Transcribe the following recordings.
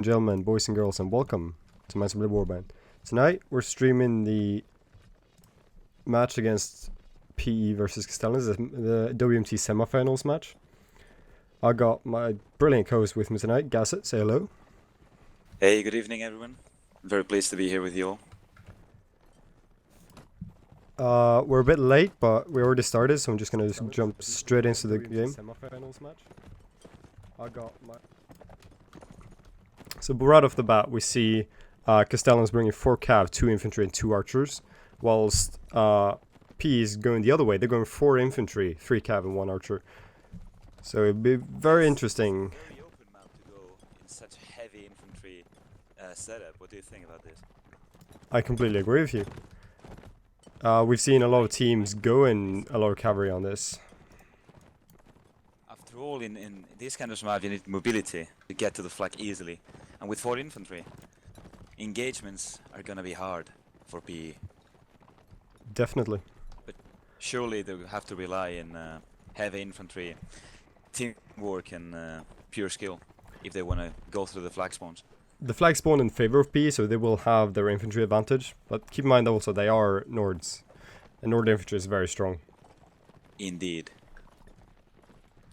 Gentlemen, boys and girls, and welcome to my Blue Warband. Tonight we're streaming the match against PE versus Castellans, the WMT semifinals match. I got my brilliant co-host with me tonight, Gasset. Say hello. Hey, good evening, everyone. Very pleased to be here with you all. We're a bit late, but we already started, so I'm just gonna jump straight into the game. Semifinals match. I got my. So right off the bat, we see Castellans bringing 4 cav, 2 infantry, and 2 archers, whilst P is going the other way. They're going 4 infantry, 3 cav, and 1 archer. So it'd be very interesting. Very open map to go in such a heavy infantry setup. What do you think about this? I completely agree with you. We've seen a lot of teams go in a lot of cavalry on this. After all, in this kind of map, you need mobility to get to the flag easily. And with 4 infantry, engagements are gonna be hard for PE. Definitely. But surely they will have to rely on heavy infantry, teamwork, and pure skill if they want to go through the flag spawns. The flag spawn in favor of PE, so they will have their infantry advantage. But keep in mind also they are Nords, and Nord infantry is very strong. Indeed.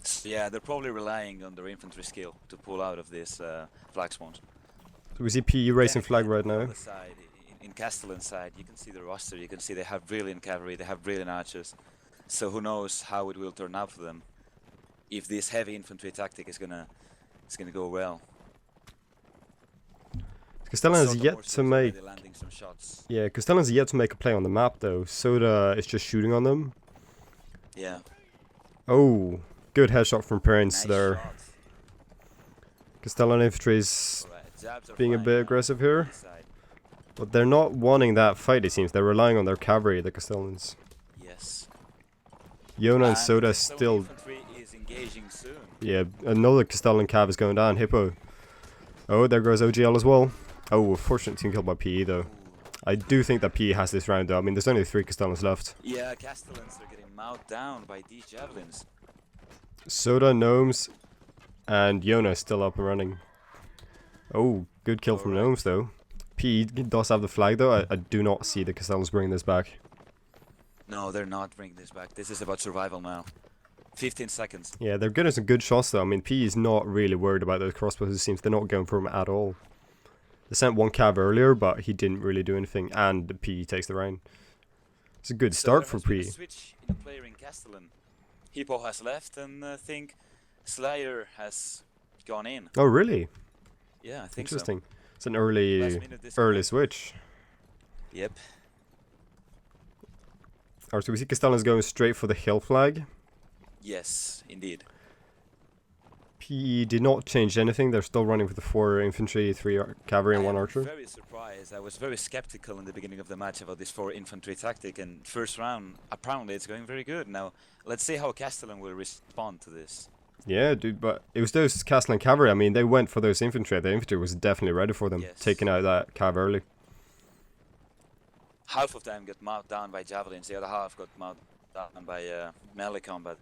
So yeah, they're probably relying on their infantry skill to pull out of this flag spawns. So we see PE racing flag right On the now. other side, in Castellan's side, you can see the roster. You can see they have brilliant cavalry, they have brilliant archers. So who knows how it will turn out for them if this heavy infantry tactic is gonna go well. Castellan is yet to make. Landing some shots. Yeah, Castellan is yet to make a play on the map though. Soda is just shooting on them. Yeah. Oh, good headshot from Prince Nice there. shot. Castellan infantry is Alright, jabs are being a flying bit now aggressive on here. this side. But they're not wanting that fight, it seems. They're relying on their cavalry, the Castellans. Yes. Yona and Soda so still. infantry is engaging soon. Yeah, another Castellan cav is going down. Hippo. Oh, there goes OGL as well. Oh, fortunate team killed by PE though. I do think that PE has this round though. I mean, there's only 3 Castellans left. Yeah, Castellans are getting mowed down by these javelins. Soda, Gnomes, and Yona is still up and running. Oh, good kill from Gnomes though. PE does have the flag though. I do not see the Castellans bringing this back. No, they're not bringing this back. This is about survival now. 15 seconds. Yeah, they're getting some good shots though. I mean, PE is not really worried about those crossbows. It seems they're not going for them at all. They sent 1 cav earlier, but he didn't really do anything, and the PE takes the round. It's a good start for PE. Switch in a player in Castellan. Hippo has left, and I think Slayer has gone in. Oh, really? Yeah, I think Interesting. so. It's an early switch. Yep. Alright, so we see Castellan's going straight for the hill flag. Yes, indeed. PE did not change anything. They're still running with the 4 infantry, 3 cavalry, and 1 archer. I'm very surprised. I was very skeptical in the beginning of the match about this 4 infantry tactic, and first round, apparently it's going very good. Now, let's see how Castellan will respond to this. Yeah, dude, but it was those Castellan cavalry. I mean, they went for those infantry. The infantry was definitely ready for them, Yes. taking out that cav early. Half of them got mowed down by javelins, the other half got mowed down by melee combat.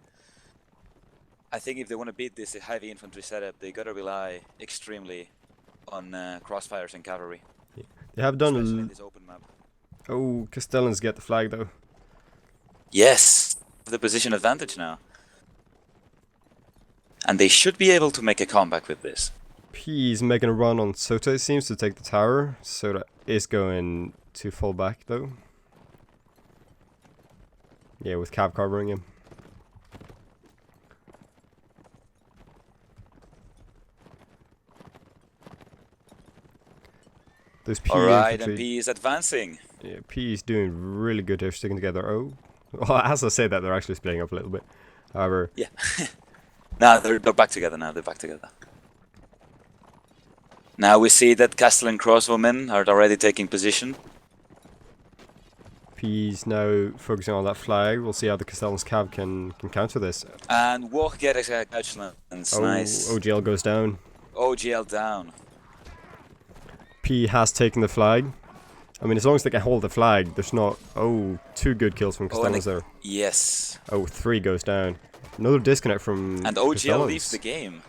I think if they want to beat this heavy infantry setup, they gotta rely extremely on crossfires and cavalry. Yeah. They have done especially in this open map. Oh, Castellans get the flag though. Yes, the position advantage now. And they should be able to make a comeback with this. P's making a run on Sota, it seems, to take the tower. Sota is going to fall back though. Yeah, with cav covering him. Those P Alright, infantry. and P is advancing. Yeah, P is doing really good here, sticking together. Oh, well, as I say that, they're actually splitting up a little bit. However, Yeah. Now they're back together now, they're back together. Now we see that Castellan crossbowmen are already taking position. P's now focusing on that flag. We'll see how the Castellan's cav can counter this. And walk get a Castellan. Oh, Nice. OGL goes down. OGL down. P has taken the flag. I mean, as long as they can hold the flag, there's not... Oh, 2 good kills from Castellans there. Yes. Oh, 3 goes down. Another disconnect from And OGL Castellans. leaves the game.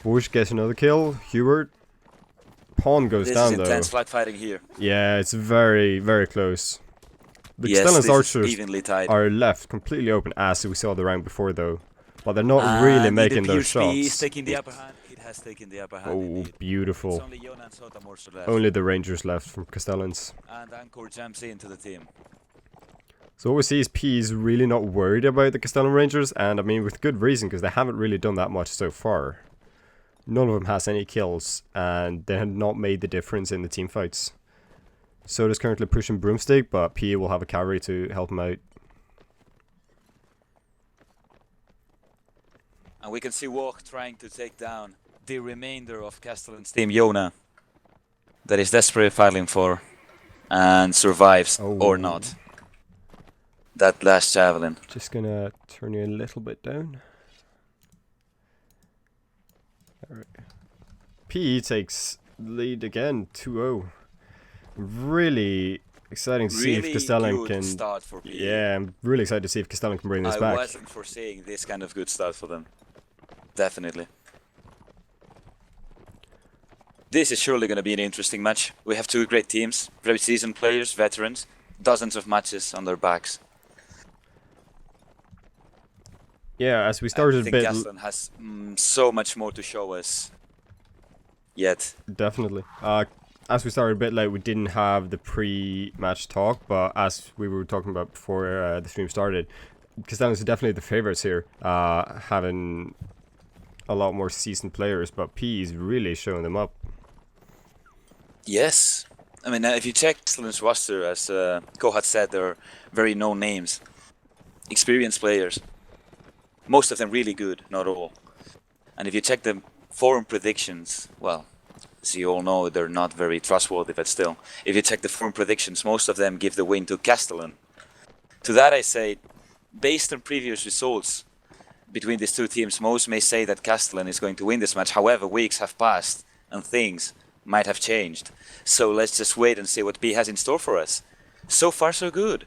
Bush gets another kill. Hubert. Pawn goes This down is though. intense flag fighting here. Yeah, it's very, very close. The Yes, Castellan's this is archers evenly tied. are left completely open, as we saw the round before though. But they're not really And making it those appears PE is shots. taking the upper hand. It has taken the upper hand Oh, indeed. It's beautiful. only Jona and Sotamorso left. Only the Rangers left from Castellan's. And Anchor jumps into the team. So what we see is P is really not worried about the Castellan Rangers, and I mean with good reason, because they haven't really done that much so far. None of them has any kills, and they have not made the difference in the team fights. Soda's currently pushing Broomstick, but P will have a cavalry to help him out. And we can see Walk trying to take down the remainder of Castellan's team, Jona, that is desperately fighting for, and survives or not. That last javelin. Just gonna turn you a little bit down. Alright. PE takes lead again, 2-0. Really exciting to see if Castellan can. Start for PE. Yeah, I'm really excited to see if Castellan can bring this back. I wasn't foreseeing this kind of good start for them. Definitely. This is surely going to be an interesting match. We have two great teams, very seasoned players, veterans, dozens of matches on their backs. Yeah, as we started I think Castellan has so much more to show us yet. Definitely. As we started a bit late, we didn't have the pre-match talk, but as we were talking about before the stream started, Castellan is definitely the favourites here, having a lot more seasoned players, but P is really showing them up. Yes. I mean, if you check Castellan's roster, as Kohath said, there are very known names, experienced players. Most of them really good, not all. And if you check the forum predictions, well, as you all know, they're not very trustworthy, but still. If you check the forum predictions, most of them give the win to Castellan. To that I say, based on previous results between these two teams, most may say that Castellan is going to win this match. However, weeks have passed and things might have changed. So let's just wait and see what P has in store for us. So far, so good.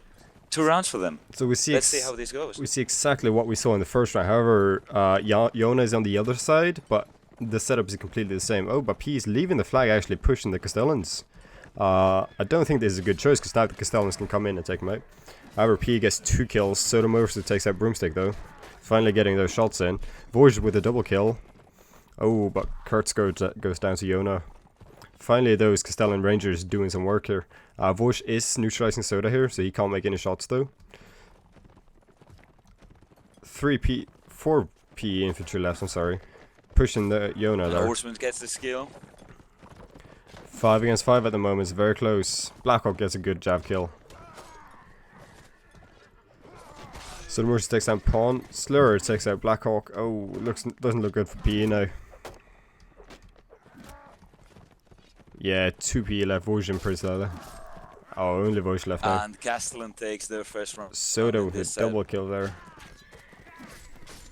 2 rounds for them. So we see let's see how this goes. We see exactly what we saw in the first round. However, Jona is on the other side, but the setup is completely the same. Oh, but P is leaving the flag, actually pushing the Castellans. I don't think this is a good choice, because now the Castellans can come in and take him out. However, P gets 2 kills. Sotomorso takes out Broomstick, though. Finally getting those shots in. Voyage with a double kill. Oh, but Kurtz goes down to Jona. Finally, those Castellan Rangers doing some work here. Voish is neutralizing Soda here, so he can't make any shots though. 4 PE infantry left, I'm sorry. Pushing the Jona there. Horseman gets the skill. 5 against 5 at the moment, it's very close. Blackhawk gets a good jab kill. Sodomorse takes down Pawn. Slur takes out Blackhawk. Oh, doesn't look good for PE now. Yeah, 2 PE left. Voice in pretty slowly. Oh, only Voice left now. And Castellan takes their first round. Soda with a double kill there.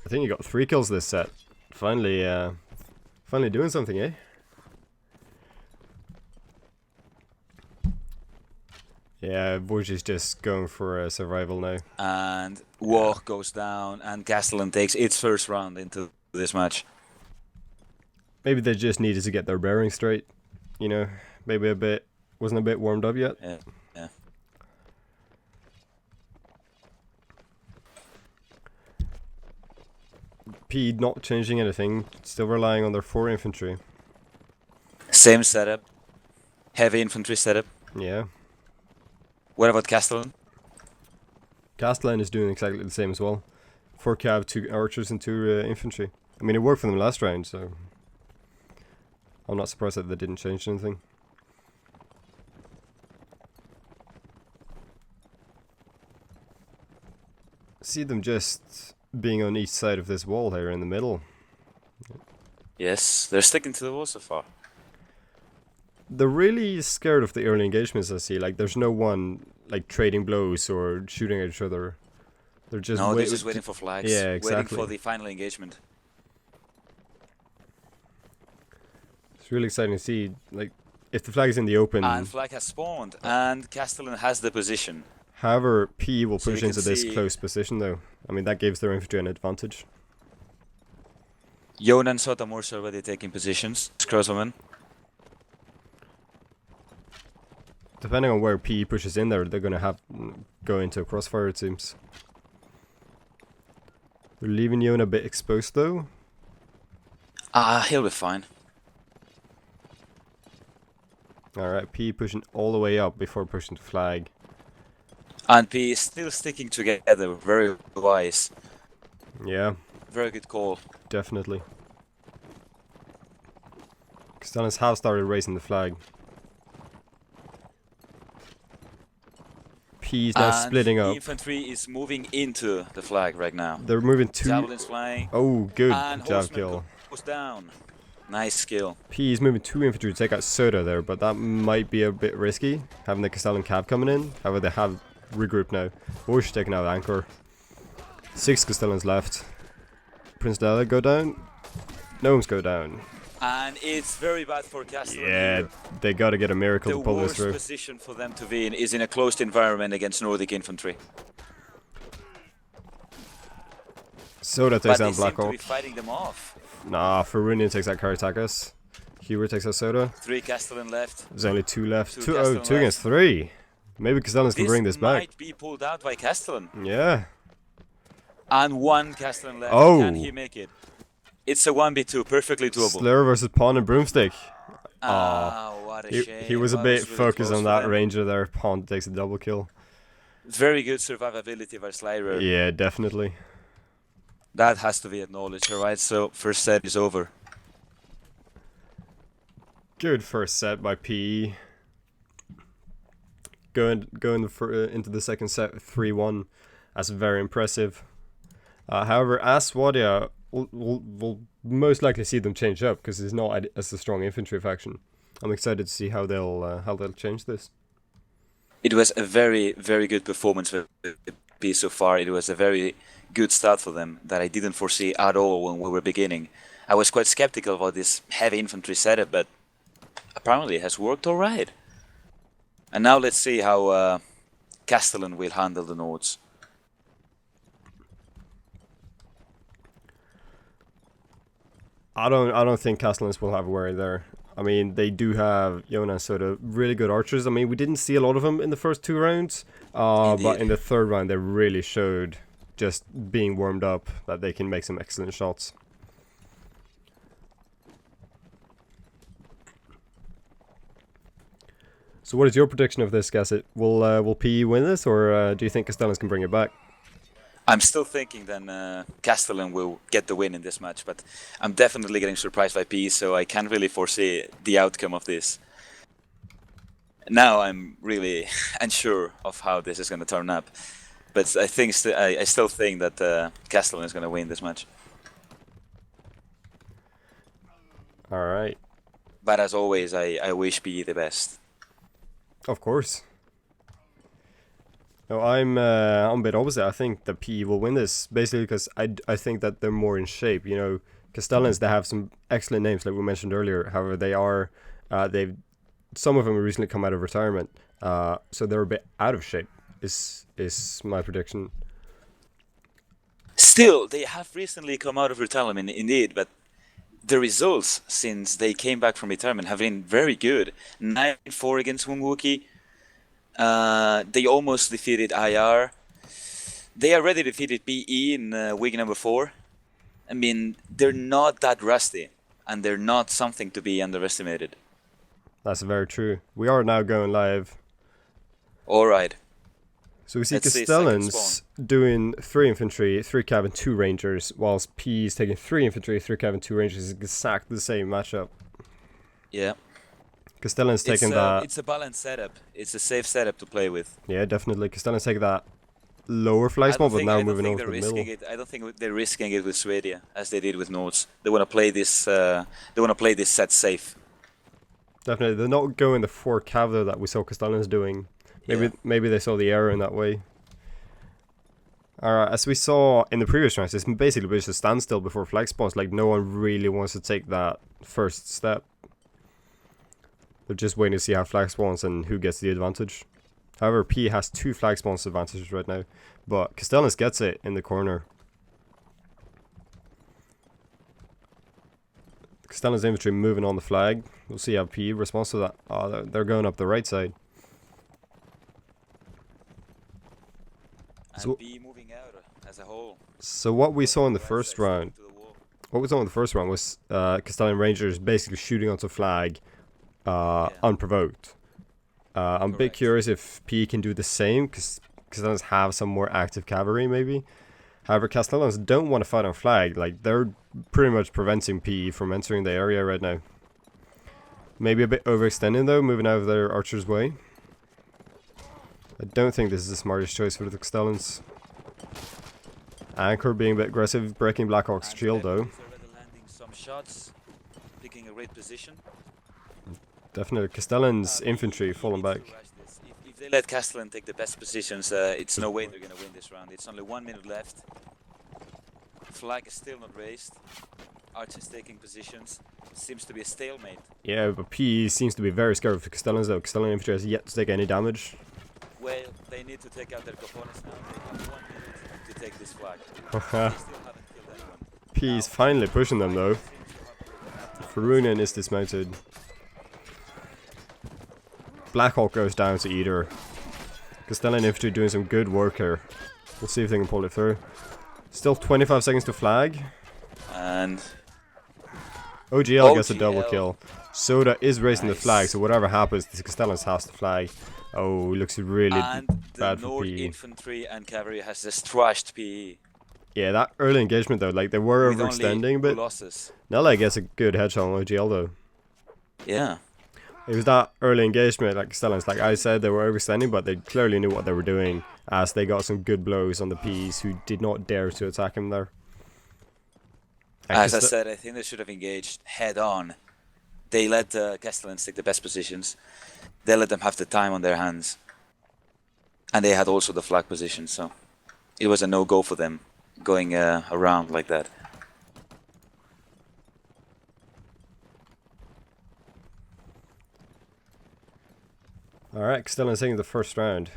I think he got 3 kills this set. Finally doing something, eh? Yeah, Voice is just going for survival now. And Walk goes down, and Castellan takes its first round into this match. Maybe they just needed to get their bearings straight. You know, maybe wasn't a bit warmed up yet. Yeah. P not changing anything, still relying on their 4 infantry. Same setup. Heavy infantry setup. Yeah. What about Castellan? Castellan is doing exactly the same as well. 4 cav, 2 archers and 2 infantry. I mean, it worked for them last round, so I'm not surprised that they didn't change anything. See them just being on each side of this wall here in the middle. Yes, they're sticking to the wall so far. They're really scared of the early engagements, I see. Like, there's no one like trading blows or shooting at each other. They're just they're just waiting for flags. Yeah, exactly. Waiting for the final engagement. It's really exciting to see. Like, if the flag is in the open. And flag has spawned, and Castellan has the position. However, P will So push you into can this see- close position, though. I mean, that gives their infantry an advantage. Jon and Sotomor's already taking positions. Crosswoman. Depending on where PE pushes in there, they're gonna have go into a crossfire, it seems. They're leaving Jon a bit exposed though. He'll be fine. Alright, PE pushing all the way up before pushing to flag. And P is still sticking together. Very wise. Yeah, Very good call. definitely. Castellans have started raising the flag. P's now splitting the up. infantry is moving into the flag right now. They're moving two. Javelins flying. Oh, good And jab horseman kill. goes down. Nice skill. P is moving 2 infantry to take out Soda there, but that might be a bit risky, having the Castellan cab coming in. However, they have regrouped now. Bush taking out Anchor. 6 Castellans left. Prince Della go down. Gnomes go down. And it's very bad for Castellan. Yeah, here. they gotta get a miracle The to pull this worst through. position for them to be in is in a closed environment against Nordic infantry. Soda But takes they down seem Black to Hawk. be fighting them off. Nah, Farunian takes out Karatakas. Hubert takes out Soda. 3 Castellan left. There's only 2 left. Two 2 Castellan two against 3. Maybe Castellans can bring this back. might be pulled out by Castellan. Yeah. And 1 Castellan left. Oh. Can he make it? It's a 1v2, perfectly doable. Slur versus Pawn and Broomstick. What a shame. He was a That bit really focused close on for that them. ranger there. Pawn takes a double kill. Very good survivability by Slayer. Yeah, definitely. That has to be acknowledged, alright? So, first set is over. Good first set by PE. Going into the second set 3-1. That's very impressive. However, Aswadia will most likely see them change up because it's not as a strong infantry faction. I'm excited to see how they'll change this. It was a very, very good performance for P so far. It was a very good start for them that I didn't foresee at all when we were beginning. I was quite skeptical about this heavy infantry setup, but apparently it has worked alright. And now let's see how Castellan will handle the Nords. I don't think Castellans will have a worry there. I mean, they do have Yona sort of really good archers. I mean, we didn't see a lot of them in the first 2 rounds, but in the 3rd round they really showed, just being warmed up, that they can make some excellent shots. So what is your prediction of this, Gasset? Will PE win this, or do you think Castellans can bring it back? I'm still thinking then Castellan will get the win in this match, but I'm definitely getting surprised by P, so I can't really foresee the outcome of this. Now I'm really unsure of how this is going to turn up, but I think I still think that Castellan is going to win this match. All right. But as always, I wish P the best. Of course. No, I'm a bit opposite. I think that PE will win this, basically because I think that they're more in shape. You know, Castellans, they have some excellent names, like we mentioned earlier. However, some of them have recently come out of retirement, so they're a bit out of shape. Is my prediction. Still, they have recently come out of retirement, indeed, but the results since they came back from retirement have been very good. 9-4 against Wunguki. They almost defeated IR. They already defeated PE in week number 4. I mean, they're not that rusty, and they're not something to be underestimated. That's very true. We are now going live. Alright. So we see Let's see second Castellans doing 3 infantry, 3 cav and 2 rangers, whilst P is taking 3 infantry, 3 cav and 2 rangers. It's exactly the same matchup. Yeah. Castellans taking that. It's a balanced setup. It's a safe setup to play with. Yeah, definitely. Castellans taking that lower flag spot, but now moving over to the middle. I don't think they're risking it with Swedia as they did with Nords. They want to play this. They want to play this set safe. Definitely, they're not going the 4 cav though that we saw Castellans doing. Maybe they saw the error in that way. Alright, as we saw in the previous rounds, it's basically just a standstill before flag spawns. Like, no one really wants to take that first step. They're just waiting to see how flag spawns and who gets the advantage. However, P has 2 flag spawns advantages right now, but Castellans gets it in the corner. Castellan's infantry moving on the flag. We'll see how PE responds to that. Oh, they're going up the right side. And So- B moving out as a whole. So what we saw in the Right first side round, to the wall. was Castellan Rangers basically shooting onto flag Yeah. unprovoked. I'm a bit Correct. curious if PE can do the same, because Castellans have some more active cavalry maybe. However, Castellans don't want to fight on flag. Like, they're pretty much preventing PE from entering the area right now. Maybe a bit overextending though, moving out of their archers' way. I don't think this is the smartest choice for the Castellans. Anchor being a bit aggressive, breaking Blackhawk's And shield though. Lefties already landing some shots, picking a great position. Definitely, Castellan's infantry you falling need to back. rush this. If they let Castellan take the best positions, it's no way they're gonna win this round. It's only 1 minute left. Flag is still not raised. Archers taking positions. Seems to be a stalemate. Yeah, but PE seems to be very scared of the Castellans though. Castellan infantry has yet to take any damage. Well, they need to take out their cojones now. They have 1 minute to take this flag. They still haven't killed anyone. PE's finally pushing them though. Farunin is dismounted. Blackhawk goes down to Eater. Castellan infantry doing some good work here. We'll see if they can pull it through. Still 25 seconds to flag. And OGL gets a double OGL. kill. Soda is raising the Nice. flag, so whatever happens, the Castellans has the flag. Oh, it looks really and the bad for Nord PE. infantry and cavalry has just trashed PE. Yeah, that early engagement though, like they were With overextending a only bit. losses. Nella gets a good headshot on OGL though. Yeah. It was that early engagement, like Castellans, like I said, they were overextending, but they clearly knew what they were doing, as they got some good blows on the P's who did not dare to attack him there. And As I Castell- said, I think they should have engaged head on. They let the Castellans take the best positions. They let them have the time on their hands. And they had also the flag position, so it was a no-go for them going around like that. Alright, Castellans taking the first round.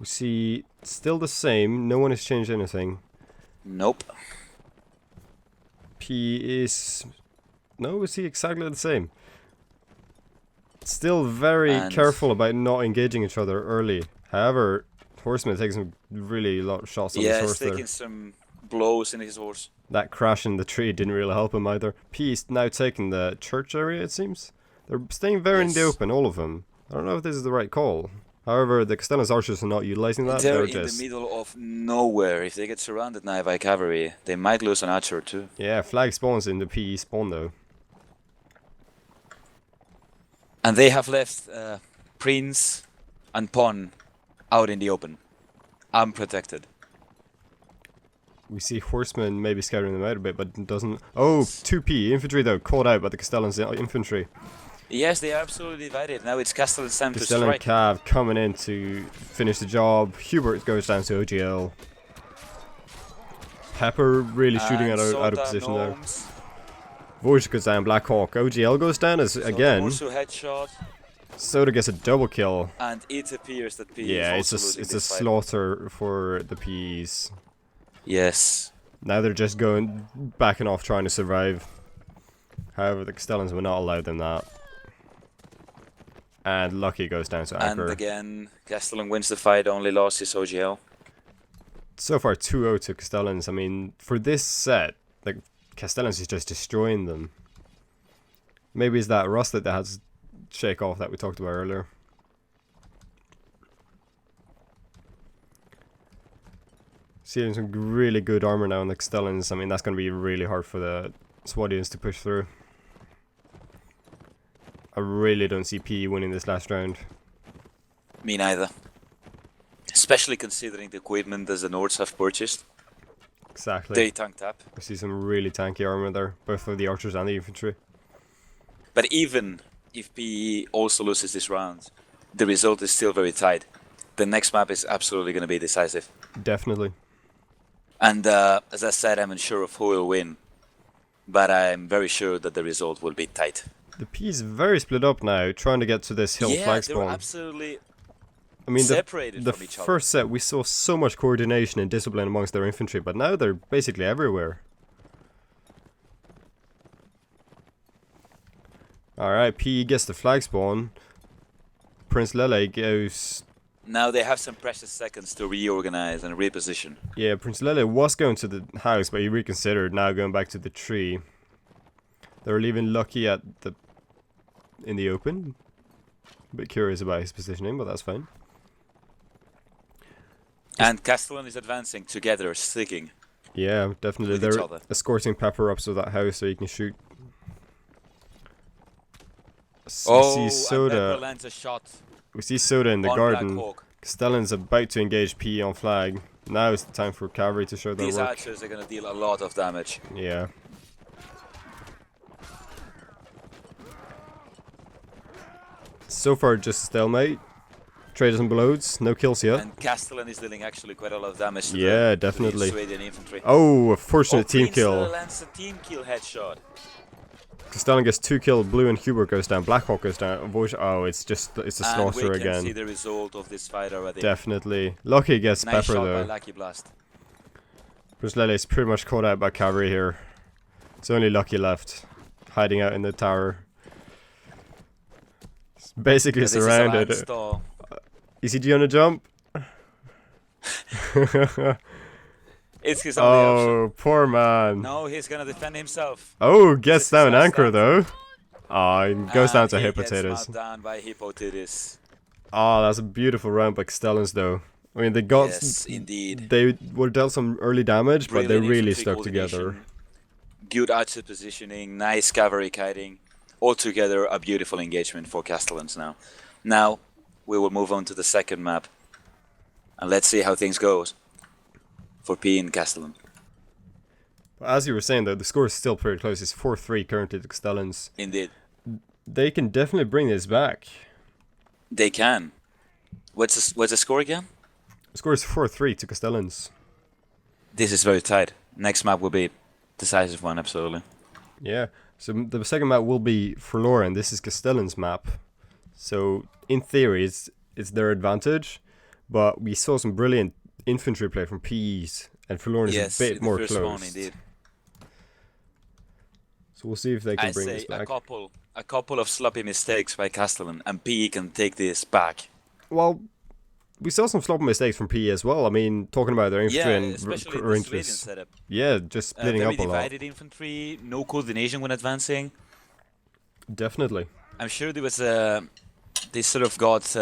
We see still the same, no one has changed anything. Nope. P is... No, we see exactly the same. Still very And- careful about not engaging each other early. However, Horseman takes some really lot of shots on his Yeah, he's horse there. taking some blows in his horse. That crash in the tree didn't really help him either. P is now taking the church area, it seems. They're staying very in the Yes. open, all of them. I don't know if this is the right call. However, the Castellan's archers are not utilizing that. They're They're in just... the middle of nowhere. If they get surrounded now by cavalry, they might lose an archer or two. Yeah, flag spawns in the PE spawn though. And they have left Prince and Pawn out in the open, unprotected. We see horsemen maybe scattering them out a bit, but doesn't... Oh, 2P infantry though, caught out by the Castellan's infantry. Yes, they are absolutely divided. Now it's Castellan's time to Castellan strike. Cav coming in to finish the job. Hubert goes down to OGL. Pepper really shooting And out of Sota, position there. Gnomes, Voice goes down, Blackhawk. OGL goes down as Sota again. also headshot, Soda gets a double kill. and it appears that P Yeah, is it's also a losing it's a this fight. slaughter for the P's. Yes. Now they're just backing off, trying to survive. However, the Castellans will not allow them that. And Lucky goes down to And Anchor. again, Castellan wins the fight, only lost his OGL. So far 2-0 to Castellans. I mean, for this set, like Castellans is just destroying them. Maybe it's that rust that they had to shake off that we talked about earlier. Seeing some really good armor now on the Castellans. I mean, that's going to be really hard for the Swadians to push through. I really don't see PE winning this last round. Me neither. Especially considering the equipment that the Nords have purchased. Exactly. They tanked up. We see some really tanky armor there, both for the archers and the infantry. But even if PE also loses this round, the result is still very tight. The next map is absolutely going to be decisive. Definitely. And as I said, I'm unsure of who will win. But I'm very sure that the result will be tight. The P is very split up now, trying to get to this hill Yeah, flag they're spawn. absolutely... I mean, separated the from each other. first set we saw so much coordination and discipline amongst their infantry, but now they're basically everywhere. Alright, PE gets the flag spawn. Prince Lele goes... Now they have some precious seconds to reorganize and reposition. Yeah, Prince Lele was going to the house, but he reconsidered, now going back to the tree. They're leaving Lucky in the open. A bit curious about his positioning, but that's fine. And Castellan is advancing together, sticking. Yeah, definitely. With They're each other. escorting Pepper up to that house so you can shoot. Oh, we see and Soda. Pepper lands a shot. We see Soda in the on garden. Black Hawk. Castellan's about to engage PE on flag. Now it's the time for cavalry to show their These work. archers are going to deal a lot of damage. Yeah. So far, just stalemate. Traders and blows, no kills yet. And Castellan is dealing actually quite a lot of damage to Yeah, the definitely. Swedish infantry. Oh, a fortunate team Prince kill. lands a team kill headshot. Castellan gets 2 kills, Blue and Hubert goes down, Blackhawk goes down. Oh, it's a And slaughter we can again. see the result of this fight already. Definitely. Lucky gets Nice Pepper shot by though. Lucky Blast. Prince Lele is pretty much caught out by cavalry here. It's only Lucky left, hiding out in the tower. It's basically Yeah, this surrounded. Is a land ECG on a jump. It's his only option. Oh, poor man. No, he's gonna defend himself. Oh, gets This down is anchor awesome. though. Oh, he goes down And to he hip gets potatoes. knocked down by Hippotitis. Oh, that's a beautiful round by Castellans though. I mean, they got... Yes, indeed. They were dealt some early damage, but they Brilliant really infantry stuck together. coordination, Good archer positioning, nice cavalry kiting. Altogether, a beautiful engagement for Castellans now. Now, we will move on to the second map. And let's see how things goes for P and Castellan. As you were saying though, the score is still pretty close. It's 4-3 currently to Castellans. Indeed. They can definitely bring this back. They can. What's the score again? The score is 4-3 to Castellans. This is very tight. Next map will be decisive one, absolutely. Yeah. So the second map will be for Lauren. This is Castellan's map. So in theory, it's their advantage, but we saw some brilliant infantry play from PEs, and Forlorn is a bit more first one, close. indeed. So we'll see if they can I bring say this back. a couple of sloppy mistakes by Castellan, and PE can take this back. Well, we saw some sloppy mistakes from PE as well. I mean, talking about their infantry and especially the Sweden arrangements. setup. Yeah, just splitting Very up a lot. divided infantry, no coordination when advancing. Definitely. I'm sure there was they sort of got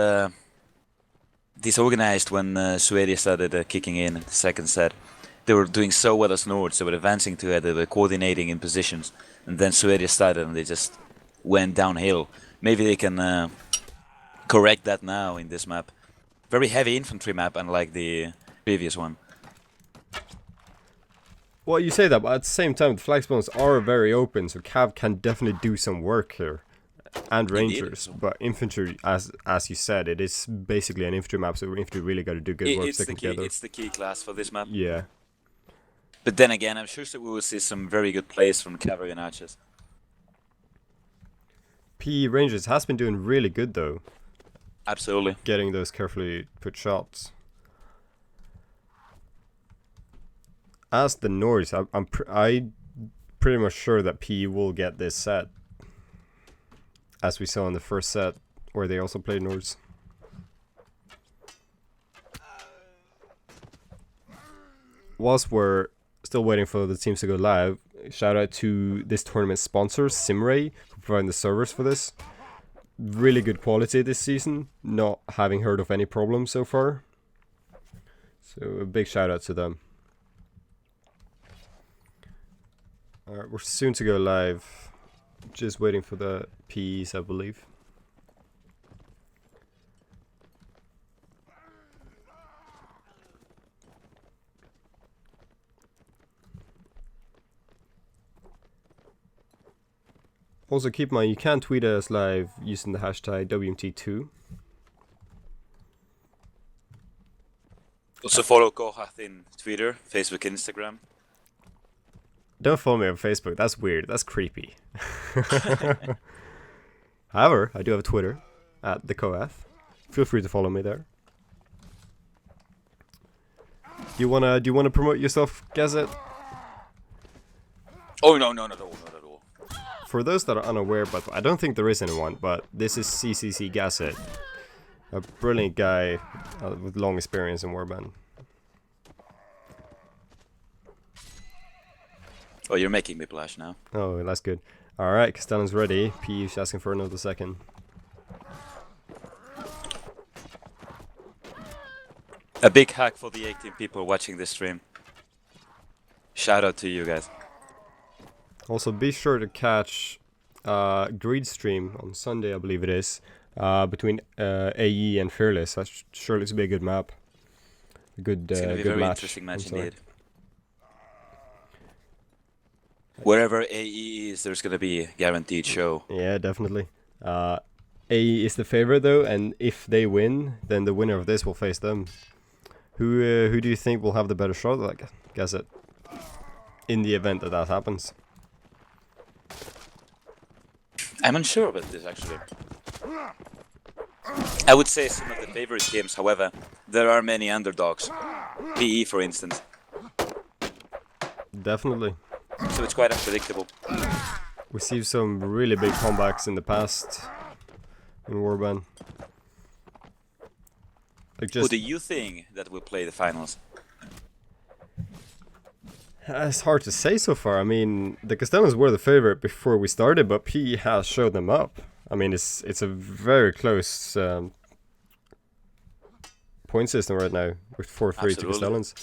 disorganized when Sweden started kicking in the second set. They were doing so well as Nords, they were advancing together, they were coordinating in positions, and then Sweden started and they just went downhill. Maybe they can correct that now in this map. Very heavy infantry map, unlike the previous one. Well, you say that, but at the same time, the flag spawns are very open, so Cav can definitely do some work here. And Rangers, but infantry, as you said, it is basically an infantry map, so infantry really got to do good work sticking together. It's the key class for this map. Yeah. But then again, I'm sure that we will see some very good plays from cavalry and archers. PE Rangers has been doing really good though. Absolutely. Getting those carefully put shots. As the Nords, I'm pretty much sure that PE will get this set. As we saw in the first set, where they also played Nords. Whilst we're still waiting for the teams to go live, shout out to this tournament sponsor, Simray, for providing the servers for this. Really good quality this season, not having heard of any problems so far. So a big shout out to them. Alright, we're soon to go live. Just waiting for the PEs, I believe. Also keep in mind, you can tweet us live using the hashtag WMT2. Also follow Kohath in Twitter, Facebook, Instagram. Don't follow me on Facebook, that's weird, that's creepy. However, I do have a Twitter, at the Kohath. Feel free to follow me there. Do you wanna promote yourself, Gasset? Oh no, not at all, not at all. For those that are unaware, but I don't think there is anyone, but this is CCC Gasset, a brilliant guy with long experience in Warband. Oh, you're making me blush now. Oh, that's good. Alright, Castellan's ready. PU's asking for another second. A big hack for the 18 people watching this stream. Shout out to you guys. Also, be sure to catch Greed stream on Sunday, I believe it is, between AE and Fearless. That sure looks to be a good map. A good, It's gonna be a good very match. interesting match I'm sorry. indeed. Wherever AE is, there's gonna be a guaranteed show. Yeah, definitely. AE is the favorite though, and if they win, then the winner of this will face them. Who do you think will have the better shot? Like, guess it. In the event that that happens. I'm unsure about this actually. I would say some of the favorite teams, however, there are many underdogs. PE, for instance. Definitely. So it's quite unpredictable. We see some really big comebacks in the past in Warband. Like Who just, do you think that will play the finals? it's hard to say so far. I mean, the Castellans were the favorite before we started, but PE has showed them up. I mean, it's a very close point system right now with 4-3 to Absolutely. Castellans.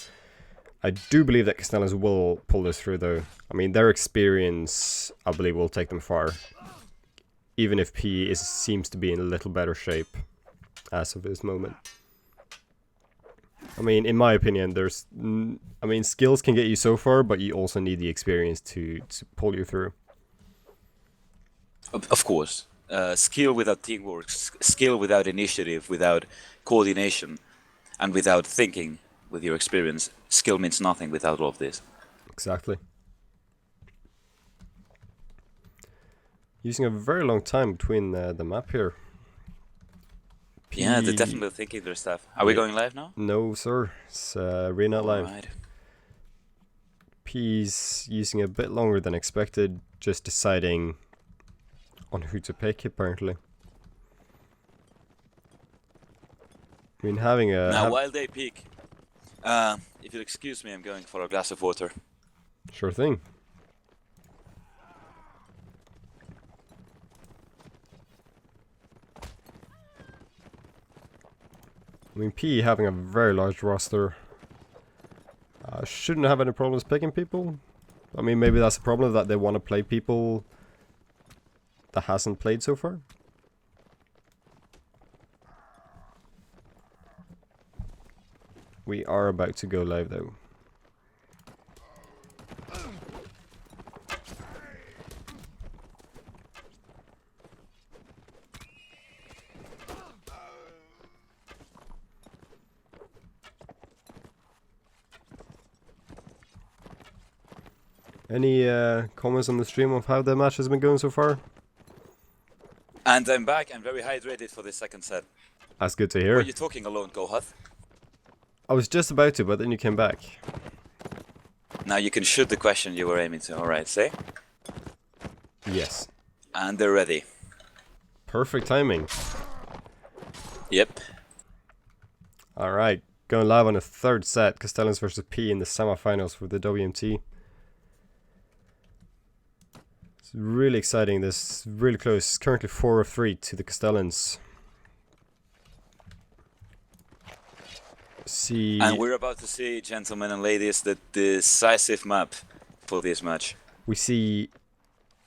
I do believe that Castellans will pull this through, though. I mean, their experience, I believe, will take them far. Even if PE seems to be in a little better shape as of this moment. I mean, in my opinion, I mean, skills can get you so far, but you also need the experience to pull you through. Of course. Skill without teamwork, skill without initiative, without coordination, and without thinking with your experience. Skill means nothing without all of this. Exactly. Using a very long time between the map here. Yeah, they're definitely thinking their stuff. Are we going live now? No, sir. It's Arena Live. Alright. P's using a bit longer than expected, just deciding on who to pick, apparently. I mean, having a... Now, while they peek, if you'll excuse me, I'm going for a glass of water. Sure thing. I mean, P having a very large roster shouldn't have any problems picking people. I mean, maybe that's a problem that they want to play people that hasn't played so far. We are about to go live though. Any comments on the stream of how the match has been going so far? And I'm back. I'm very hydrated for this second set. That's good to Were hear. you talking alone, Kohath? I was just about to, but then you came back. Now you can shoot the question you were aiming to. Alright, say? Yes. And they're ready. Perfect timing. Yep. Alright, going live on the third set, Castellans versus P in the semifinals for the WMT. It's really exciting, this really close, it's currently 4-3 to the Castellans. See, And we're about to see, gentlemen and ladies, the decisive map for this match. we see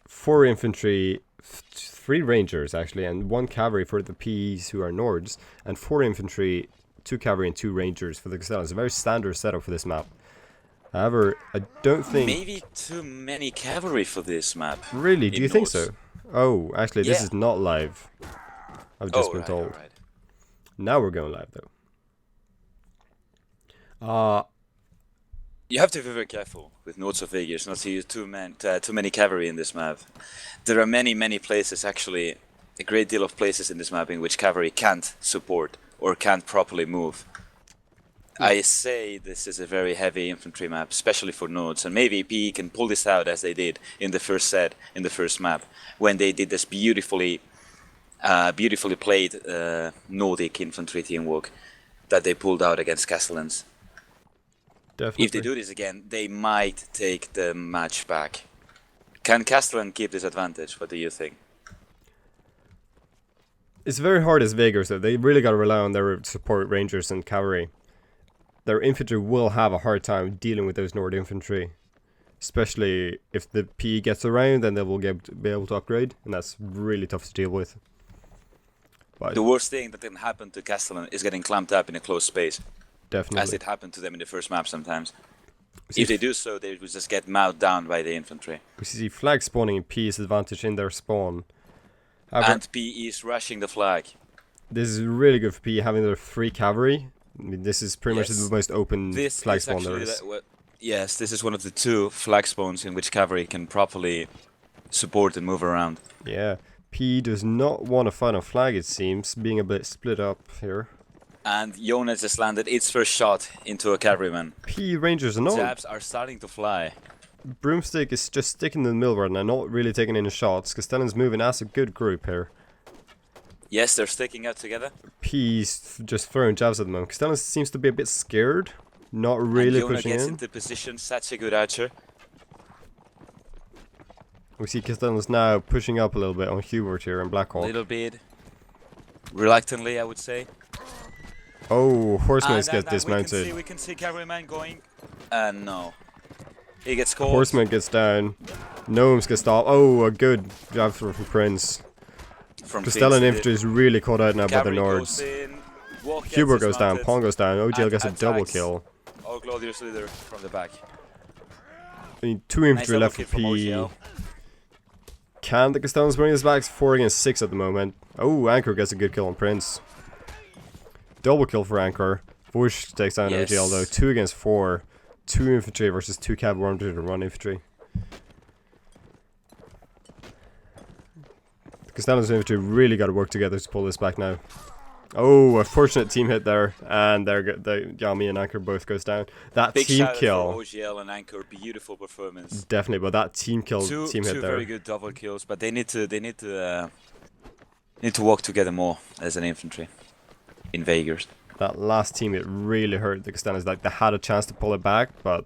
4 infantry, 3 rangers actually, and 1 cavalry for the Ps who are Nords, and 4 infantry, 2 cavalry and 2 rangers for the Castellans. A very standard setup for this map. However, I don't think... Maybe too many cavalry for this map. Really? Do you think so? Nords. Oh, actually, this Yeah. is not live. I've just been right, told. alright. Now we're going live, though. You have to be very careful with Nords of Vegas not to use too many cavalry in this map. There are many places, actually, a great deal of places in this map in which cavalry can't support or can't properly move. I say this is a very heavy infantry map, especially for Nords, and maybe PE can pull this out as they did in the first set, in the first map, when they did this beautifully played Nordic infantry teamwork that they pulled out against Castellans. Definitely. If they do this again, they might take the match back. Can Castellan keep this advantage? What do you think? It's very hard as Vagars though. They really got to rely on their support rangers and cavalry. Their infantry will have a hard time dealing with those Nord infantry. Especially if the PE gets around, then they will be able to upgrade. And that's really tough to deal with. But the worst thing that can happen to Castellan is getting clamped up in a closed space. Definitely. As it happened to them in the first map sometimes. If they do so, they will just get mowed down by the infantry. We see flag spawning in PE's advantage in their spawn. And PE is rushing the flag. This is really good for PE having their 3 cavalry. I mean, this is pretty much the most open flag spawn there is. Yes, this is one of the 2 flag spawns in which cavalry can properly support and move around. Yeah, PE does not want to fight on flag, it seems, being a bit split up here. And Jonas has landed its first shot into a cavalryman. PE Rangers are not... Jabs are starting to fly. Broomstick is just sticking in the middle right now, not really taking any shots. Castellan's moving as a good group here. Yes, they're sticking out together. PE's just throwing jabs at them. Castellan seems to be a bit scared, not really and pushing gets in. into position, such a good archer. We see Castellan's now pushing up a little bit on Hubert here in Blackhawk. A little bit. Reluctantly, I would say. Oh, Horseman gets dismounted. We can see cavalryman going. No. He gets caught. Horseman gets down. Gnomes get stopped. Oh, a good jab from Prince. Castellan infantry is really caught out now by the Nords. Hubert goes down. Pawn goes down. OGL gets a double kill. Oh, Glorious Leader from the back. I mean, 2 infantry left for PE. Can the Castellans bring this back? It's 4 against 6 at the moment. Oh, Anchor gets a good kill on Prince. Double kill for Anchor. Bush takes down OGL though. 2 against 4. 2 infantry versus 2 cav 1 to run infantry. Castellan's infantry really got to work together to pull this back now. Oh, a fortunate team hit there, and there the Yami and Anchor both goes down. That big team kill. For OGL and Anchor, beautiful performance. Definitely, but that team kill, team hit there. 2 very good double kills, but they need to work together more as an infantry in Vegas. That last team, it really hurt the Castellans. Like they had a chance to pull it back, but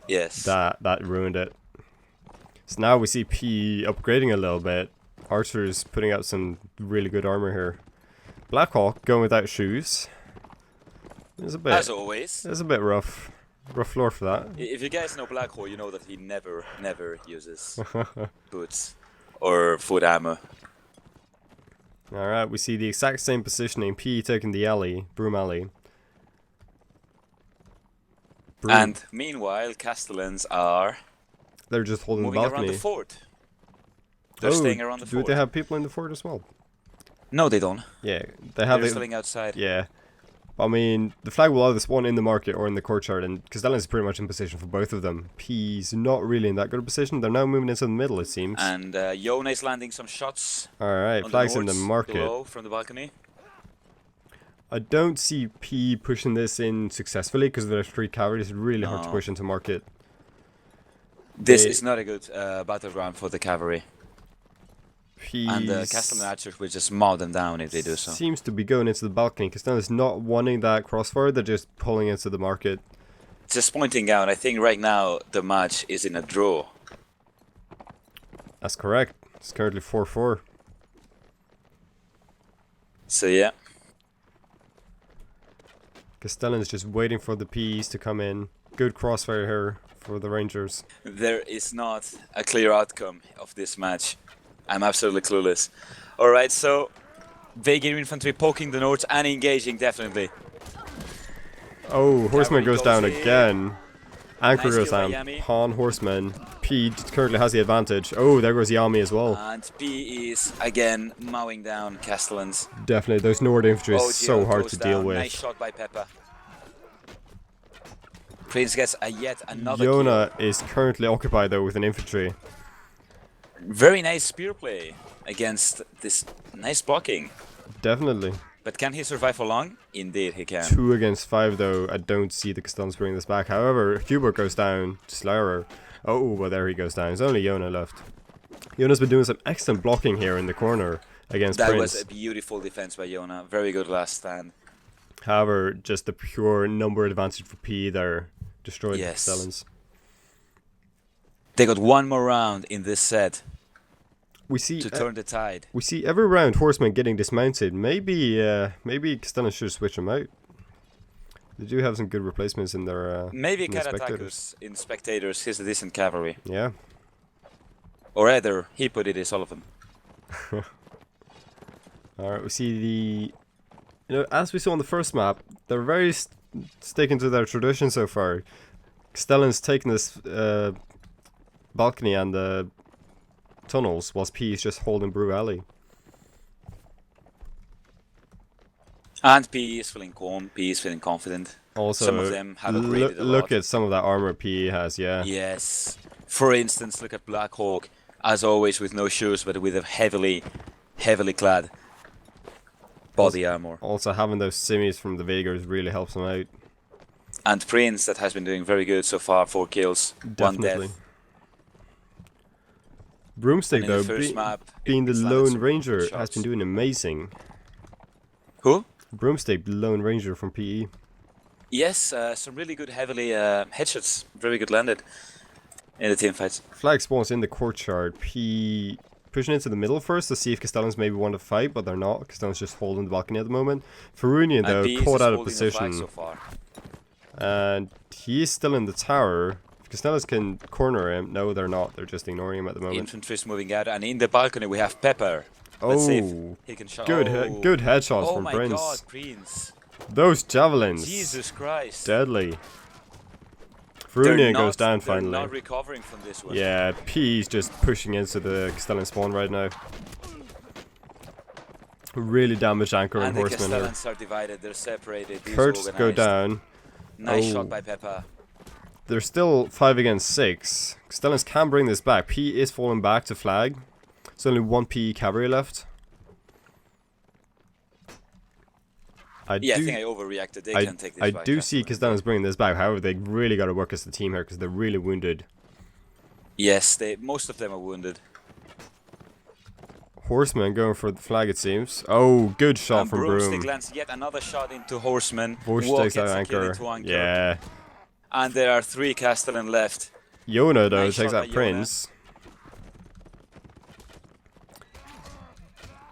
yes, that ruined it. So now we see P upgrading a little bit. Archer's putting out some really good armor here. Blackhawk going without shoes. It's a bit, as always. It's a bit rough. Rough floor for that. If you guys know Blackhawk, you know that he never uses boots or foot armor. Alright, we see the exact same positioning. P taking the alley, Broom Alley. Broom. And meanwhile, Castellans are... They're just holding the moving balcony. around the fort. They're staying around the fort. Do they have people in the fort as well? No, they don't. Yeah, they have... They're staying outside. Yeah. I mean, the flag will either spawn in the market or in the courtyard, and Castellan's pretty much in position for both of them. P's not really in that good a position. They're now moving into the middle, it seems. And Yona is landing some shots. Alright, flags in the market. Below, from the balcony. I don't see P pushing this in successfully because there's 3 cavalry. It's really hard to push into market. This is not a good battleground for the cavalry. P's and the Castellan archers will just mow them down if they do so. Seems to be going into the balcony. Castellan's not wanting that crossfire. They're just pulling into the market. Just pointing out, I think right now the match is in a draw. That's correct. It's currently 4-4. So yeah. Castellan's just waiting for the P's to come in. Good crossfire here for the Rangers. There is not a clear outcome of this match. I'm absolutely clueless. Alright, so Vegan infantry poking the Nords and engaging definitely. Oh, Horseman goes down again. Anchor goes down. Yami. Pawn, Horseman. P currently has the advantage. Oh, there goes Yami as well. And P is again mowing down Castellans. Definitely, those Nord infantry is so hard to deal with. Nice shot by Peppa. Prince gets yet another Yona is currently occupied though with an infantry. Very nice spear play against this nice blocking. Definitely. But can he survive for long? Indeed, he can. 2 against 5 though. I don't see the Castans bringing this back. However, Hubert goes down to Slayer. Oh, well there he goes down. There's only Yona left. Yona's been doing some excellent blocking here in the corner against That Prince. was a beautiful defense by Yona. Very good last stand. However, just the pure number advantage for P there destroyed Yes. the Castellans. They got one more round in this set We see to turn the tide. we see every round Horseman getting dismounted. Maybe Castellans should switch them out. They do have some good replacements in their Maybe in the spectators. Karatakus in spectators. He's a decent cavalry. Yeah. Or rather, he put it is all of them. Alright, we see the... You know, as we saw on the first map, they're very sticking to their tradition so far. Castellan's taking this balcony and the tunnels, whilst P is just holding Brew Alley. And P is feeling calm. P is feeling confident. Also, Some of them have upgraded a look lot. at some of that armor P has, yeah. Yes. For instance, look at Black Hawk. As always, with no shoes, but with a heavily clad body armor. Also, having those simmies from the Vagars really helps them out. And Prince, that has been doing very good so far. 4 kills, 1 Definitely. death. Broomstick, And in the though, first map, being the it's landed Lone some Ranger, good has shots. been doing amazing. Who? Broomstick, the Lone Ranger from PE. Yes, some really good heavily headshots. Very good landed in the team fights. Flag spawns in the courtyard. P pushing into the middle first to see if Castellans maybe want to fight, but they're not. Castellans just holding the balcony at the moment. Farunian, though, And P is caught just out of holding the flag position. so far. And he's still in the tower. If Castellans can corner him, no, they're not. They're just ignoring him at the moment. Infantry's moving out, and in the balcony we have Pepper. Let's see if Oh, he can shot. good, good headshots Oh from my Prince. God, Prince! Those javelins, Jesus Christ! deadly. They're Farunian not- goes down they're finally. not recovering from this one. Yeah, P's just pushing into the Castellan spawn right now. Really damaged Anchor and And the Horseman here. Castellans are divided. They're separated. Kurtz go disorganized. down. Nice Oh. shot by Pepper. They're still 5 against 6. Castellans can bring this back. P is falling back to flag. There's only 1 PE cavalry left. Yeah, I think I overreacted. They can take this I back. do see Castellans. Castellans bringing this back. However, they really got to work as a team here because they're really wounded. Yes, most of them are wounded. Horseman going for the flag, it seems. Oh, good shot And from Broomstick Broom. lands yet another shot into Horseman. Bush Walk takes out gets a kill Anchor. into Anchor. Yeah. And there are 3 Castellan left. Yona, though, Nice takes shot out by Yona. Prince.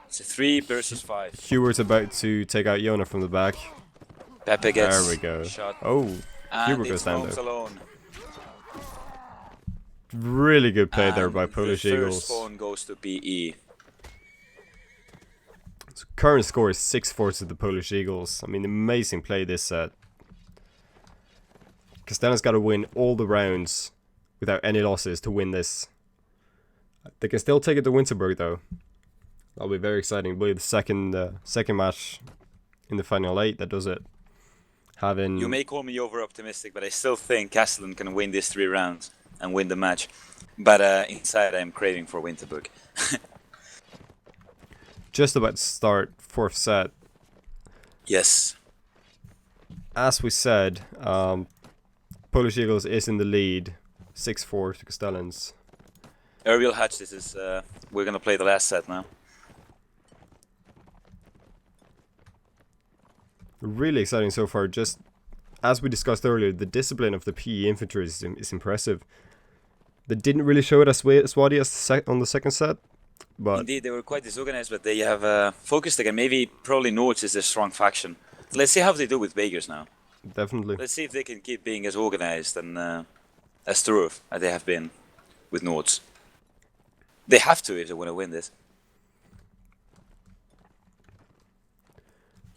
It's a 3 versus 5. Hubert's about to take out Yona from the back. Pepe gets There we go. shot. Oh, And Hubert goes it's down Holmes though. alone. Really good play there And by Polish the Eagles. first phone goes to PE. So current score is 6-4 to the Polish Eagles. I mean, amazing play this set. Castellan's got to win all the rounds without any losses to win this. They can still take it to Winterburg though. That'll be very exciting. It'll be the second match in the final 8 that does it. Having You may call me over optimistic, but I still think Castellan can win these 3 rounds and win the match. But inside I'm craving for Winterburg. just about to start 4th set. Yes. As we said, Polish Eagles is in the lead, 6-4 to Castellans. Aerial Hatch, this is we're gonna play the last set now. Really exciting so far. Just as we discussed earlier, the discipline of the PE infantry is impressive. They didn't really show it as swatty as on the second set, but Indeed, they were quite disorganized, but they have focused again. Maybe probably Nords is a strong faction. Let's see how they do with Vegas now. definitely. Let's see if they can keep being as organized and as thorough as they have been with Nords. They have to if they want to win this.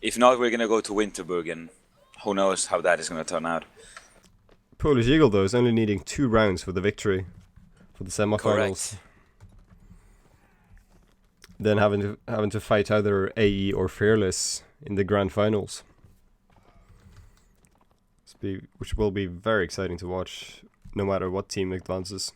If not, we're gonna go to Winterburg, and who knows how that is gonna turn out. Polish Eagle though is only needing 2 rounds for the victory for the semifinals. Correct. Then having to fight either AE or Fearless in the grand finals. Which will be very exciting to watch, no matter what team advances.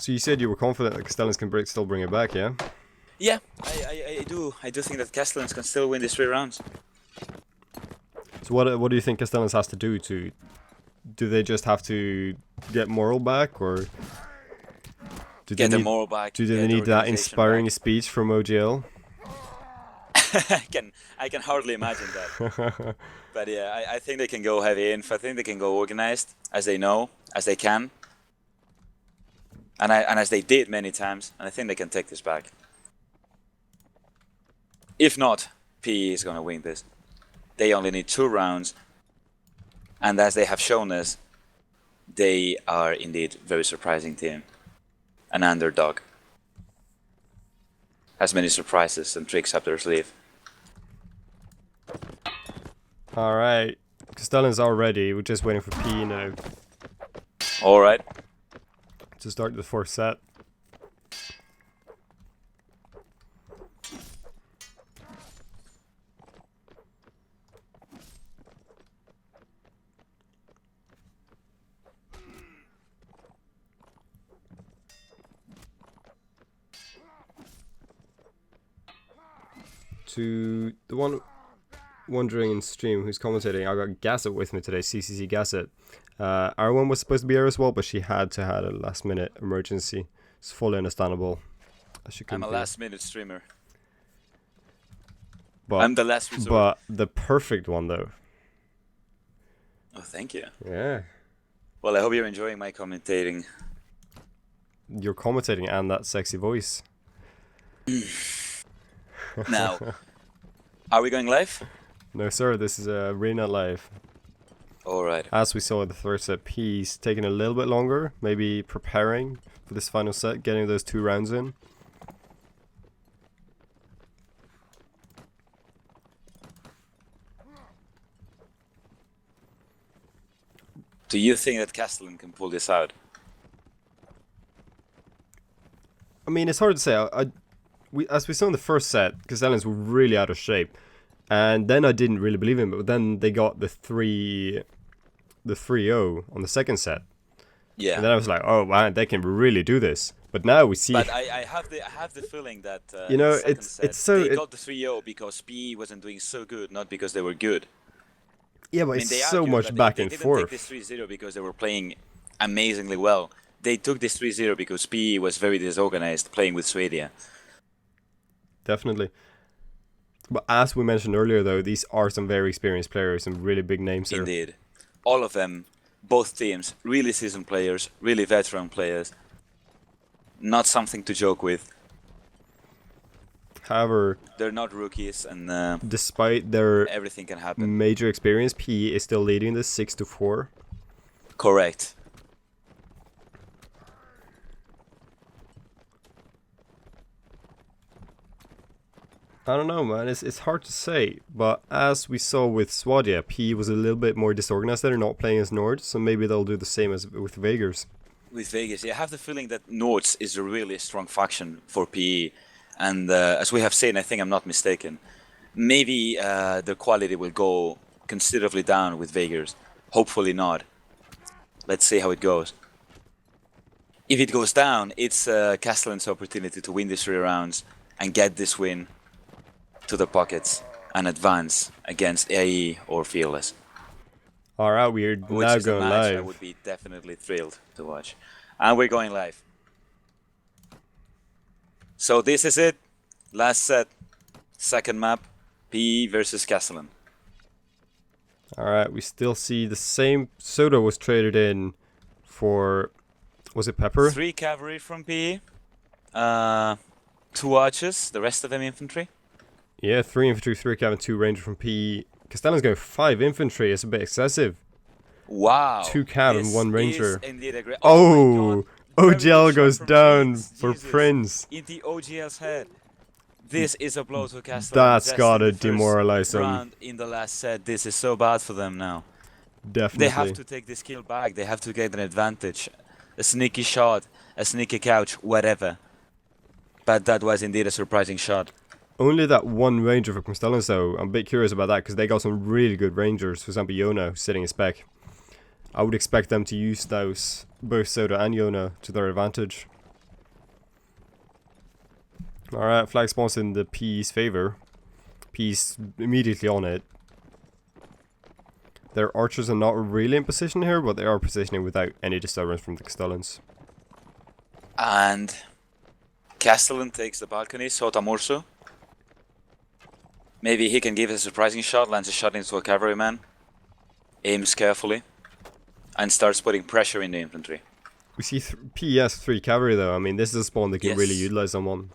So you said you were confident that Castellans can still bring it back, yeah? Yeah, I do. I do think that Castellans can still win these 3 rounds. So what do you think Castellans has to do to... Do they just have to get moral back, or... Do Get the moral back. Do they need that inspiring speech from OGL? I can hardly imagine that. But yeah, I think they can go heavy in. I think they can go organized, as they know, as they can. And as they did many times, and I think they can take this back. If not, PE is going to win this. They only need 2 rounds, and as they have shown us, they are indeed a very surprising team. An underdog. Has many surprises and tricks up their sleeve. Alright, Castellans are ready, we're just waiting for PE now. Alright. To start the 4th set. To the one wondering in stream who's commentating, I got Gasset with me today, CCC Gasset. Our one was supposed to be here as well, but she had to have a last minute emergency. It's fully understandable. I'm a last minute streamer. But, I'm the last resort. But the perfect one though. Oh, thank you. Yeah. Well, I hope you're enjoying my commentating. You're commentating and that sexy voice. Now, are we going live? No sir, this is Arena Live. Alright. As we saw in the 3rd set, P's taking a little bit longer, maybe preparing for this final set, getting those 2 rounds in. Do you think that Castellan can pull this out? I mean, it's hard to say. As we saw in the 1st set, Castellans were really out of shape. And then I didn't really believe him, but then they got the 3-0 on the 2nd set. Yeah. And then I was like, oh man, they can really do this. But now we see. But I have the feeling that you know, the it's so they got the 3-0 because PE wasn't doing so good, not because they were good. Yeah, but I mean, it's so much back and forth. They didn't take this 3-0 because they were playing amazingly well. They took this 3-0 because PE was very disorganized playing with Swedia. Definitely. But as we mentioned earlier, though, these are some very experienced players and really big names there. Indeed. All of them, both teams, really seasoned players, really veteran players. Not something to joke with. However, they're not rookies, and despite their everything can happen. Major experience, PE is still leading this 6-4. Correct. I don't know, man. It's hard to say, but as we saw with Swadia, PE was a little bit more disorganized. They're not playing as Nords, so maybe they'll do the same as with Vegas. With Vegas, yeah, I have the feeling that Nords is a really strong faction for PE, and as we have seen, I think I'm not mistaken. Maybe the quality will go considerably down with Vegas. Hopefully not. Let's see how it goes. If it goes down, it's Castellan's opportunity to win these 3 rounds and get this win to the pockets and advance against AE or Fearless. Alright, we're now going live. I would be definitely thrilled to watch. And we're going live. So this is it. Last set. 2nd map. PE versus Castellan. Alright, we still see the same. Soda was traded in for... Was it Pepper? 3 cavalry from PE. 2 archers. The rest of them infantry. Yeah, 3 infantry, 3 cav, and 2 ranger from PE. Castellan's going 5 infantry. It's a bit excessive. Wow. 2 cav and 1 ranger. Indeed a great... Oh! OGL goes down for Jesus. Prince. In the OGL's head. This is a blow to Castellan. That's gotta demoralize them. Round in the last set. This is so bad for them now. Definitely. They have to take this kill back. They have to get an advantage. A sneaky shot, a sneaky couch, whatever. But that was indeed a surprising shot. Only that 1 ranger for Castellans though. I'm a bit curious about that because they got some really good rangers. For example, Yona who's sitting in spec. I would expect them to use those, both Soda and Yona, to their advantage. Alright, flag spawns in the PE's favor. PE's immediately on it. Their archers are not really in position here, but they are positioning without any disturbance from the Castellans. And Castellan takes the balcony, Sotamurso. Maybe he can give a surprising shot, lands a shot into a cavalryman, aims carefully, and starts putting pressure in the infantry. We see PE has 3 cavalry though. I mean, this is a spawn they can really utilize them on.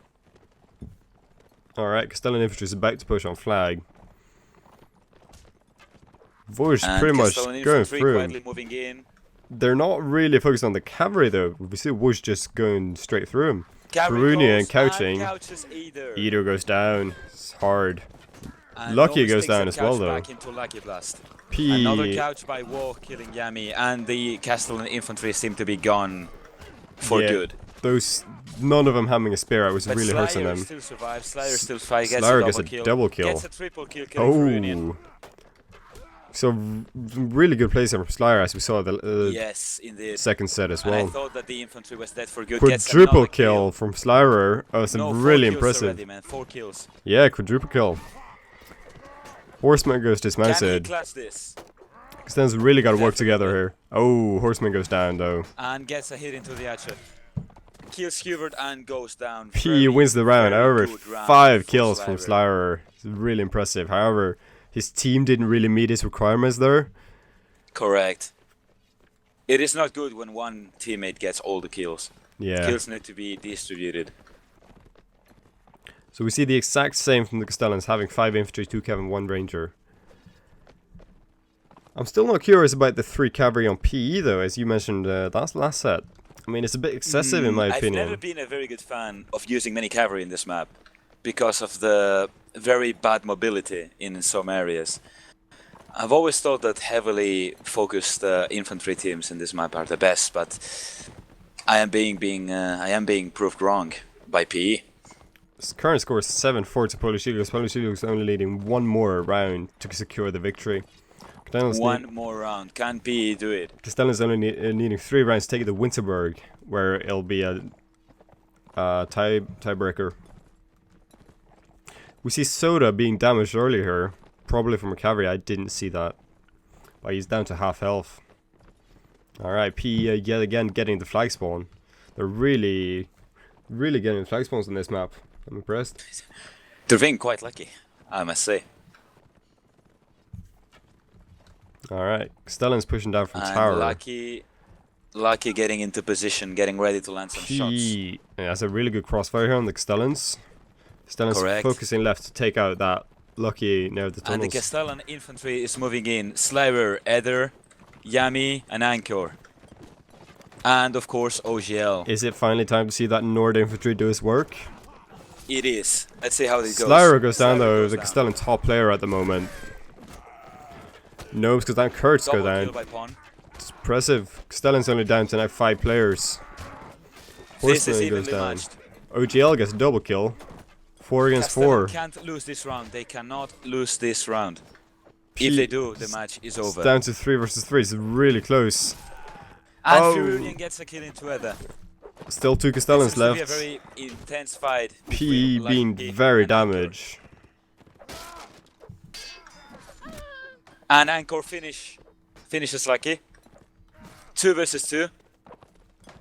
Alright, Castellan infantry is about to push on flag. Voyage pretty much going through. Moving in. They're not really focused on the cavalry though. We see Voyage just going straight through him. Perunia and couching. Edo goes down. It's hard. And Lucky goes down as well though. Back into Lucky Blast. Another couch by War killing Yami, and the Castellan infantry seem to be gone for good. Those, none of them having a spear out was but really hurting them. Still survives. Slayer still fights. Slayer gets a double kill. Gets a triple kill. Oh. So really good plays from Slayer, as we saw the yes, indeed. Second set as well. And I thought that the infantry was dead for good. Quadruple kill from Slayer. Oh, it's really impressive. Already, man. 4 kills. Yeah, quadruple kill. Horseman goes dismounted. Can he clutch this? Castellans really got to work together here. Oh, Horseman goes down though. And gets a hit into the archer. Kills Hubert and goes down. He wins the round. However, 5 kills from Slayer. It's really impressive. However, his team didn't really meet his requirements there. Correct. It is not good when one teammate gets all the kills. Yeah. Kills need to be distributed. So we see the exact same from the Castellans, having 5 infantry, 2 cav and 1 ranger. I'm still not curious about the 3 cavalry on PE though, as you mentioned that's last set. I mean, it's a bit excessive in my opinion. I've never been a very good fan of using many cavalry in this map because of the very bad mobility in some areas. I've always thought that heavily focused infantry teams in this map are the best, but I am being proved wrong by PE. His current score is 7-4 to Polish Eagles. Polish Eagles only leading 1 more round to secure the victory. One more round. Can PE do it? Castellans only needing 3 rounds to take it to Winterberg, where it'll be a tiebreaker. We see Soda being damaged earlier, probably from a cavalry. I didn't see that. But he's down to half health. Alright, PE yet again getting the flag spawn. They're really getting the flag spawns on this map. I'm impressed. They're being quite lucky, I must say. Alright, Castellan's pushing down from and tower. Lucky getting into position, getting ready to land some shots. That's a really good crossfire here on the Castellans. Castellans focusing left to take out that Lucky near the tunnels. And the Castellan infantry is moving in. Slayer, Eder, Yami and Anchor. And of course OGL. Is it finally time to see that Nord infantry do his work? It is. Let's see how it goes. Slayer goes down though, the Castellan top player at the moment. Nobes goes down, Kurtz go down. It's impressive. Castellan's only down to now 5 players. Horseman goes down. Matched. OGL gets a double kill. 4 against 4. Can't lose this round. They cannot lose this round. If they do, the match is over. It's down to 3 versus 3. It's really close. And Furian gets a kill into Eder. Still 2 Castellans left. This is a very intense fight. PE being very damaged. And Anchor finishes Lucky. 2 versus 2.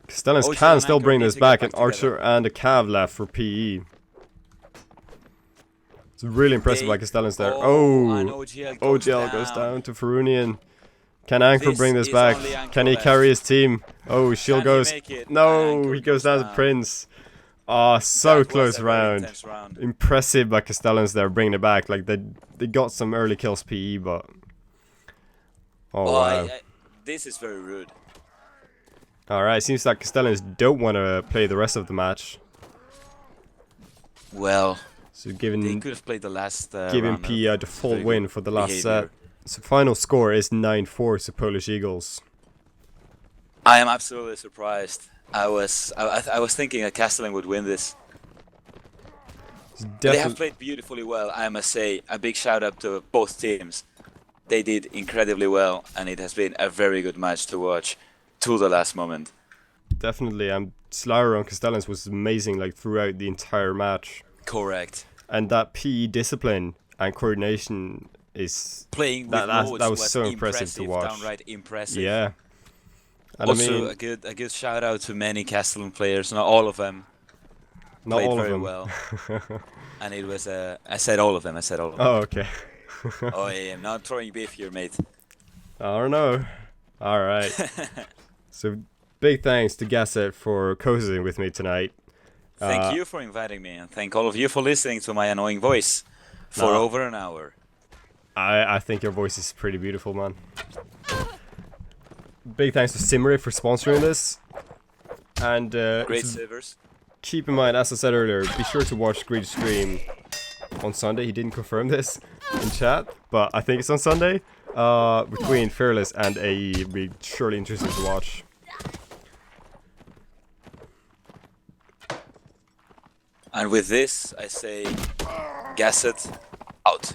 Castellans can still bring this back. An archer and a cav left for PE. It's really impressive by Castellans there. And OGL goes down to Ferunian. Can Anchor bring this back? Can he carry his team? Oh, Shield goes. No, he goes down to Prince. Ah, so close round. Impressive by Castellans there, bringing it back. Like they got some early kills PE, but wow. This is very rude. Alright, seems like Castellans don't want to play the rest of the match. Well, so they could have played the last giving PE a default win for the last set. So final score is 9-4 to Polish Eagles. I am absolutely surprised. I was thinking that Castellan would win this. They have played beautifully well, I must say. A big shout out to both teams. They did incredibly well, and it has been a very good match to watch to the last moment. Definitely, Slayer on Castellans was amazing like throughout the entire match. Correct. And that PE discipline and coordination is Playing with that modes was so impressive to watch. Downright impressive. Yeah. And Also, I mean, a good shout out to many Castellan players. Not all of them not played all of very them. well. And it was I said all of them. I said all of them. Oh, okay. Oh, yeah, I'm not throwing beef here, mate. I don't know. All right. So big thanks to Gasset for cozying with me tonight. Thank you for inviting me, and thank all of you for listening to my annoying voice for over an hour. I think your voice is pretty beautiful, man. Big thanks to Simmery for sponsoring this. And Great servers. keep in mind, as I said earlier, be sure to watch Greed's stream on Sunday. He didn't confirm this in chat, but I think it's on Sunday. Between Fearless and AE, it'll be surely interesting to watch. And with this, I say, Gasset out.